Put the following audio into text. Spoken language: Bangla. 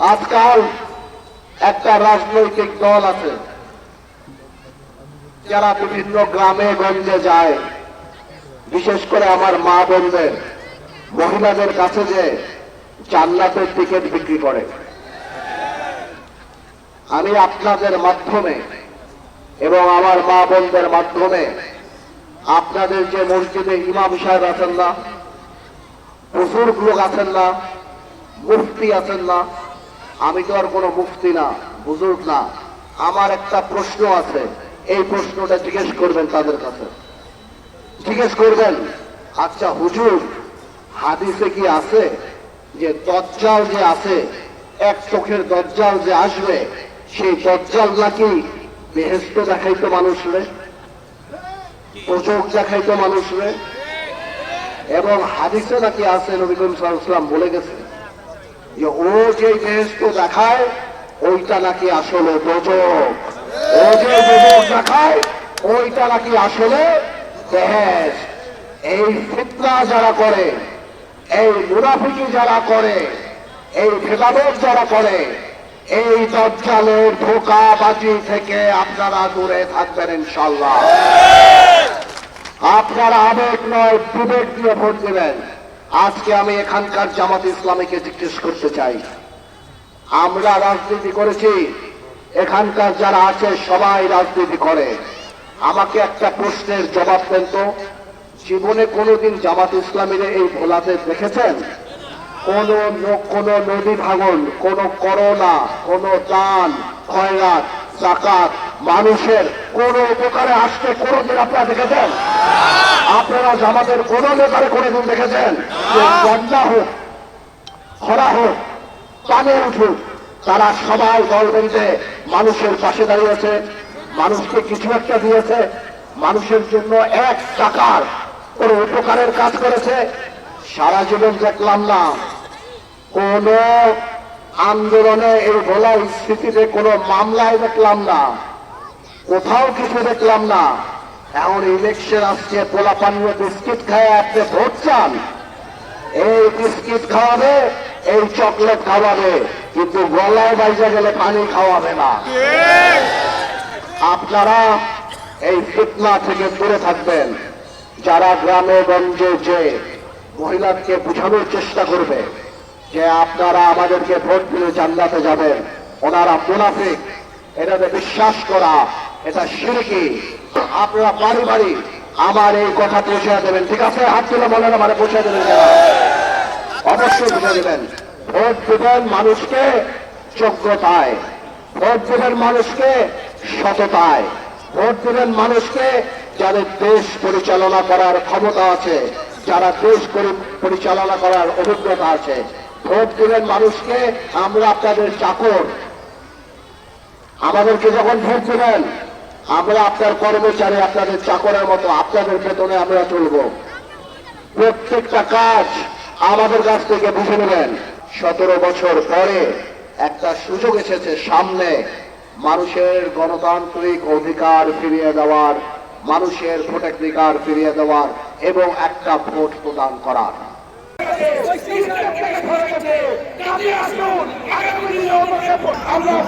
আজকাল একটা রাজনৈতিক দল আছে যারা বিভিন্ন গ্রামে গঞ্জে যায়, বিশেষ করে আমার মা বোনদের, মহিলাদের কাছে যে জান্নাতের টিকিট বিক্রি করে। আমি আপনাদের মাধ্যমে এবং আমার মা বোনদের মাধ্যমে আপনাদের যে মসজিদে ইমাম সাহেব আছেন না, বুজুর্গ লোক আছেন না, মুফতি আছেন না, আমি তো আর কোনো মুফতি না, বুজুর্গ না, আমার একটা প্রশ্ন আছে, এই প্রশ্নটা জিজ্ঞেস করবেন তাদের কাছে। জিজ্ঞেস করবেন, আচ্ছা হুজুর, হাদিসে কি আছে যে দজ্জাল যে আছে, এক চোখের দজ্জাল যে আসবে, সেই দজ্জাল নাকি বেহেশত দেখাইতো মানুষরে, চোখ দেখাইতো মানুষরে, এবং হাদিসে নাকি আছে নবী করিম সাল্লাল্লাহু আলাইহি ওয়াসাল্লাম বলে গেছে যে ও যে বেহেশত দেখায় ওইটা নাকি আসলে দোজখ, ও যে দোজখ দেখায় ওইটা নাকি আসলে বেহেশত। এই ফিতনা যারা করে, এই মুনাফিকি যারা করে, এই ভেদাভেদ যারা করে, এই দজ্জালের ধোঁকাবাজি থেকে আপনারা দূরে থাকবেন ইনশাআল্লাহ। আপনারা আবেগ নয়, বিবেক দিয়ে ভোট দেবেন। আজকে আমি এখানকার জামাত ইসলামীকে জিজ্ঞেস করতে চাই, আমরা রাজনীতি করেছি, এখানকার যারা আছে সবাই রাজনীতি করে, আমাকে একটা প্রশ্নের জবাব দেন তো, জীবনে কোনোদিন জামাত ইসলামীর এই ভোলাতে দেখেছেন কোন নদী ভাঙন, কোন করোনা, কোন দান খয়রাত যাকাত মানুষের কোন উপকারে আসতে কোনদিন আপনারা দেখেছেন? আপনারা জামাতের কোন নেতারে কোনদিন দেখেছেন বন্যা হোক, খরা হোক, পানি উঠুক, তারা সবাই দল বেঁধে মানুষের পাশে দাঁড়িয়েছে, মানুষকে কিছু একটা দিয়েছে, মানুষের জন্য এক টাকার কোন উপকারের কাজ করেছে? সারা জীবন দেখলাম না কোন আন্দোলনে, এই ভোলা স্থিতিতে কোন মামলায় দেখলাম না, কোথাও কিছু দেখলাম না। এখন ইলেকশন আসছে, পোলাপানীয় বিস্কিট খায় আপনি ভোট চান, এই বিস্কিট খাওয়াবে, এই চকলেট খাওয়াবে, কিন্তু গলায় বাইজা গেলে পানি খাওয়াবে না। আপনারা এই ফিতনা থেকে দূরে থাকবেন। যারা গ্রামে গঞ্জে যে মহিলাকে বোঝানোর চেষ্টা করবে যে আপনারা আমাদেরকে ভোট দিলে জান্নাতে যাবেন, ওনারা মুনাফিক, এটাতে বিশ্বাস করা এটা শিরকি। আপনারা বাড়ি বাড়ি আমার এই কথা পৌঁছে দেবেন, ঠিক আছে? হাত তুলে বলেন আমার পৌঁছে দেবেন, যারা অবশ্যই বুঝে দেবেন। ভোট দেবেন মানুষকে যোগ্যতায়, ভোট দেবেন মানুষকে সততায়, ভোট দেবেন মানুষকে যাদের দেশ পরিচালনা করার ক্ষমতা আছে, যারা দেশ পরিচালনা করার অভিজ্ঞতা আছে। ভোট দেবেন মানুষকে, আমরা আপনাদের চাকর, আমাদেরকে যখন ভোট দেবেন আমরা আপনার কর্মচারী, আপনাদের চাকরের মতো আপনাদের বেতনে আমরা চলব। প্রত্যেকটা কাজ আমাদের কাছ থেকে বুঝে নেবেন। 17 বছর পরে একটা সুযোগ এসেছে সামনে, মানুষের গণতান্ত্রিক অধিকার ফিরিয়ে দেওয়ার, মানুষের ভোটাধিকার ফিরিয়ে দেওয়ার এবং একটা ভোট প্রদান করার। আমরা